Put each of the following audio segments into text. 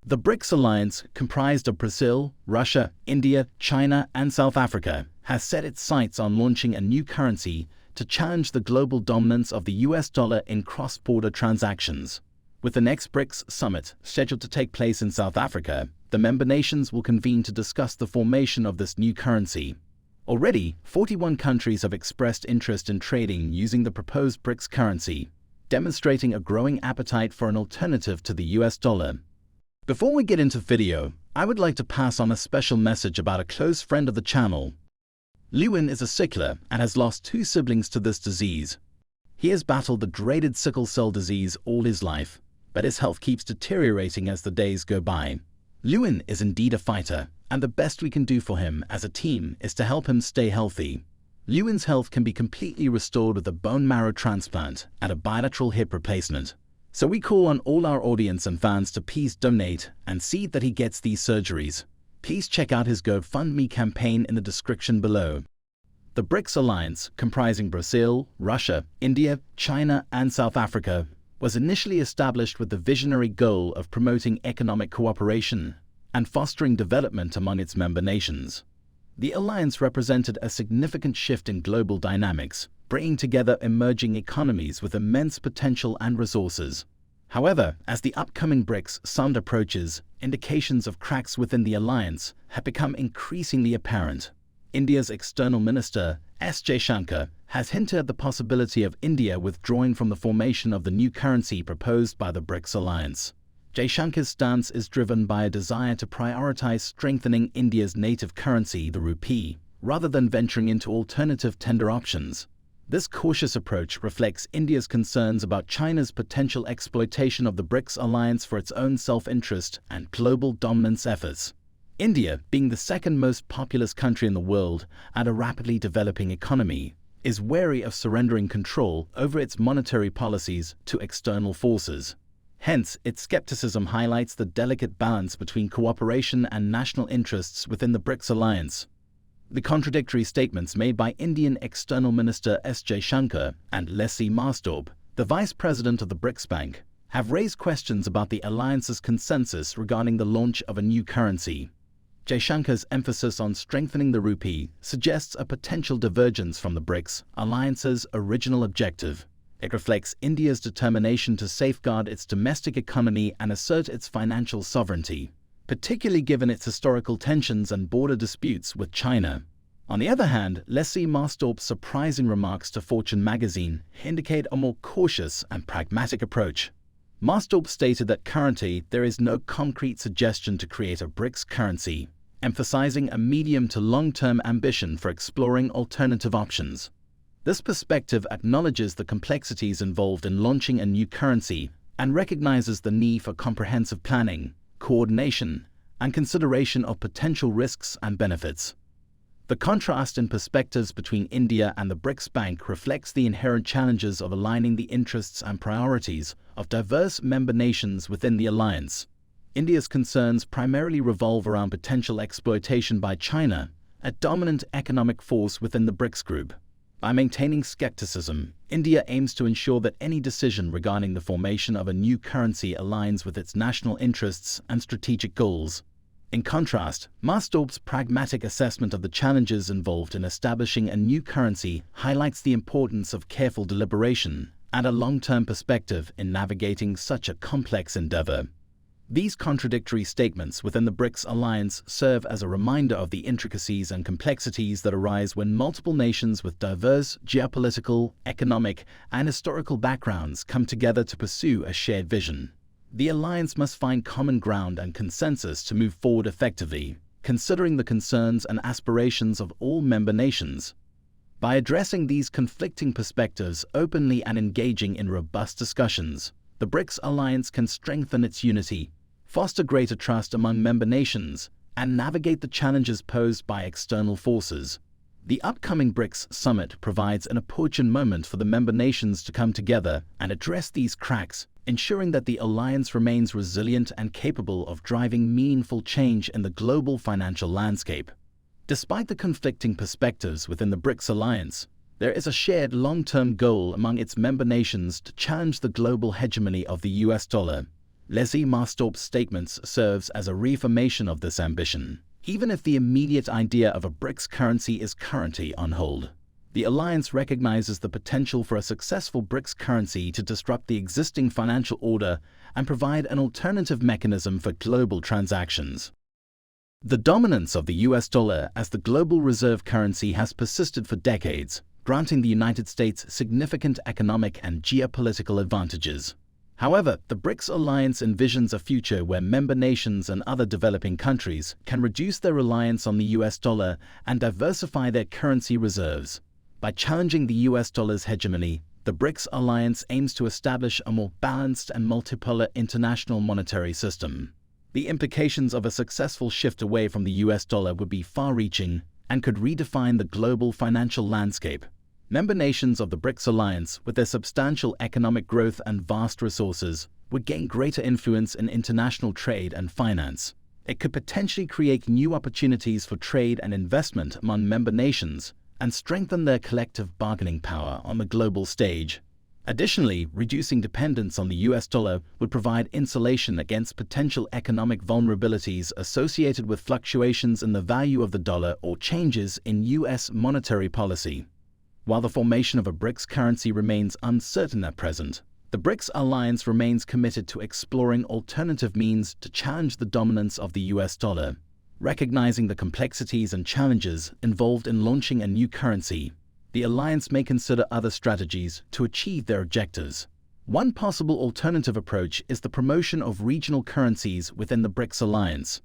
The BRICS alliance, comprised of Brazil, Russia, India, China, and South Africa, has set its sights on launching a new currency to challenge the global dominance of the US dollar in cross-border transactions. With the next BRICS summit scheduled to take place in South Africa, the member nations will convene to discuss the formation of this new currency. Already, 41 countries have expressed interest in trading using the proposed BRICS currency, demonstrating a growing appetite for an alternative to the US dollar. Before we get into the video, I would like to pass on a special message about a close friend of the channel. Lewin is a sickler and has lost 2 siblings to this disease. He has battled the dreaded sickle cell disease all his life, but his health keeps deteriorating as the days go by. Lewin is indeed a fighter, and the best we can do for him as a team is to help him stay healthy. Lewin's health can be completely restored with a bone marrow transplant and a bilateral hip replacement. So we call on all our audience and fans to please donate and see that he gets these surgeries. Please check out his GoFundMe campaign in the description below. The BRICS alliance, comprising Brazil, Russia, India, China, and South Africa, was initially established with the visionary goal of promoting economic cooperation and fostering development among its member nations. The alliance represented a significant shift in global dynamics, bringing together emerging economies with immense potential and resources. However, as the upcoming BRICS summit approaches, indications of cracks within the alliance have become increasingly apparent. India's External Minister, S. Jaishankar, has hinted at the possibility of India withdrawing from the formation of the new currency proposed by the BRICS alliance. Jaishankar's stance is driven by a desire to prioritize strengthening India's native currency, the rupee, rather than venturing into alternative tender options. This cautious approach reflects India's concerns about China's potential exploitation of the BRICS alliance for its own self-interest and global dominance efforts. India, being the second most populous country in the world and a rapidly developing economy, is wary of surrendering control over its monetary policies to external forces. Hence, its skepticism highlights the delicate balance between cooperation and national interests within the BRICS alliance. The contradictory statements made by Indian External Minister S. Jaishankar and Leslie Marstorp, the Vice President of the BRICS Bank, have raised questions about the alliance's consensus regarding the launch of a new currency. Jaishankar's emphasis on strengthening the rupee suggests a potential divergence from the BRICS alliance's original objective. It reflects India's determination to safeguard its domestic economy and assert its financial sovereignty, particularly given its historical tensions and border disputes with China. On the other hand, Leslie Marstorp's surprising remarks to Fortune magazine indicate a more cautious and pragmatic approach. Marstorp stated that currently there is no concrete suggestion to create a BRICS currency, emphasizing a medium to long-term ambition for exploring alternative options. This perspective acknowledges the complexities involved in launching a new currency and recognizes the need for comprehensive planning, coordination, and consideration of potential risks and benefits. The contrast in perspectives between India and the BRICS Bank reflects the inherent challenges of aligning the interests and priorities of diverse member nations within the alliance. India's concerns primarily revolve around potential exploitation by China, a dominant economic force within the BRICS group. By maintaining skepticism, India aims to ensure that any decision regarding the formation of a new currency aligns with its national interests and strategic goals. In contrast, Marstorp's pragmatic assessment of the challenges involved in establishing a new currency highlights the importance of careful deliberation and a long-term perspective in navigating such a complex endeavor. These contradictory statements within the BRICS alliance serve as a reminder of the intricacies and complexities that arise when multiple nations with diverse geopolitical, economic, and historical backgrounds come together to pursue a shared vision. The alliance must find common ground and consensus to move forward effectively, considering the concerns and aspirations of all member nations. By addressing these conflicting perspectives openly and engaging in robust discussions, the BRICS alliance can strengthen its unity, foster greater trust among member nations, and navigate the challenges posed by external forces. The upcoming BRICS summit provides an opportune moment for the member nations to come together and address these cracks, ensuring that the alliance remains resilient and capable of driving meaningful change in the global financial landscape. Despite the conflicting perspectives within the BRICS alliance, there is a shared long-term goal among its member nations to challenge the global hegemony of the US dollar. Leslie Marstorp's statements serves as a reaffirmation of this ambition, even if the immediate idea of a BRICS currency is currently on hold. The alliance recognizes the potential for a successful BRICS currency to disrupt the existing financial order and provide an alternative mechanism for global transactions. The dominance of the US dollar as the global reserve currency has persisted for decades, granting the United States significant economic and geopolitical advantages. However, the BRICS alliance envisions a future where member nations and other developing countries can reduce their reliance on the US dollar and diversify their currency reserves. By challenging the US dollar's hegemony, the BRICS alliance aims to establish a more balanced and multipolar international monetary system. The implications of a successful shift away from the US dollar would be far-reaching and could redefine the global financial landscape. Member nations of the BRICS alliance, with their substantial economic growth and vast resources, would gain greater influence in international trade and finance. It could potentially create new opportunities for trade and investment among member nations and strengthen their collective bargaining power on the global stage. Additionally, reducing dependence on the US dollar would provide insulation against potential economic vulnerabilities associated with fluctuations in the value of the dollar or changes in US monetary policy. While the formation of a BRICS currency remains uncertain at present, the BRICS alliance remains committed to exploring alternative means to challenge the dominance of the US dollar. Recognizing the complexities and challenges involved in launching a new currency, the alliance may consider other strategies to achieve their objectives. One possible alternative approach is the promotion of regional currencies within the BRICS alliance.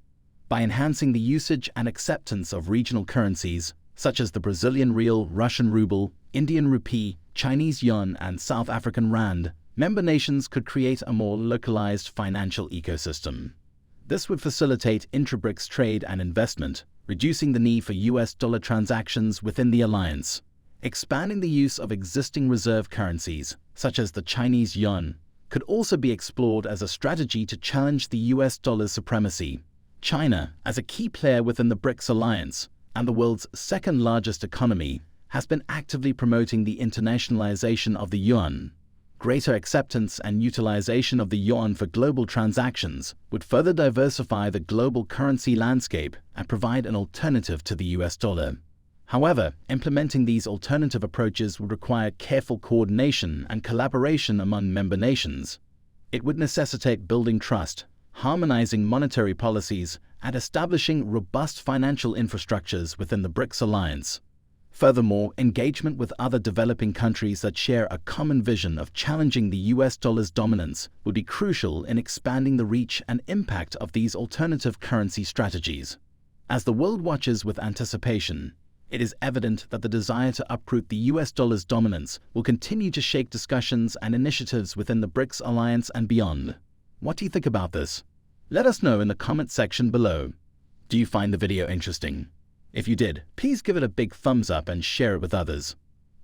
By enhancing the usage and acceptance of regional currencies, such as the Brazilian real, Russian ruble, Indian rupee, Chinese yuan, and South African rand, member nations could create a more localized financial ecosystem. This would facilitate intra-BRICS trade and investment, reducing the need for US dollar transactions within the alliance. Expanding the use of existing reserve currencies, such as the Chinese yuan, could also be explored as a strategy to challenge the US dollar's supremacy. China, as a key player within the BRICS alliance, and the world's second-largest economy, has been actively promoting the internationalization of the yuan. Greater acceptance and utilization of the yuan for global transactions would further diversify the global currency landscape and provide an alternative to the US dollar. However, implementing these alternative approaches would require careful coordination and collaboration among member nations. It would necessitate building trust, harmonizing monetary policies, and establishing robust financial infrastructures within the BRICS alliance. Furthermore, engagement with other developing countries that share a common vision of challenging the US dollar's dominance would be crucial in expanding the reach and impact of these alternative currency strategies. As the world watches with anticipation, it is evident that the desire to uproot the US dollar's dominance will continue to shape discussions and initiatives within the BRICS alliance and beyond. What do you think about this? Let us know in the comment section below. Do you find the video interesting? If you did, please give it a big thumbs up and share it with others.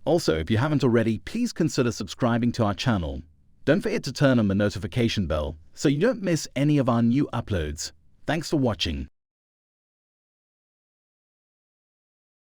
Also, if you haven't already, please consider subscribing to our channel. Don't forget to turn on the notification bell so you don't miss any of our new uploads. Thanks for watching.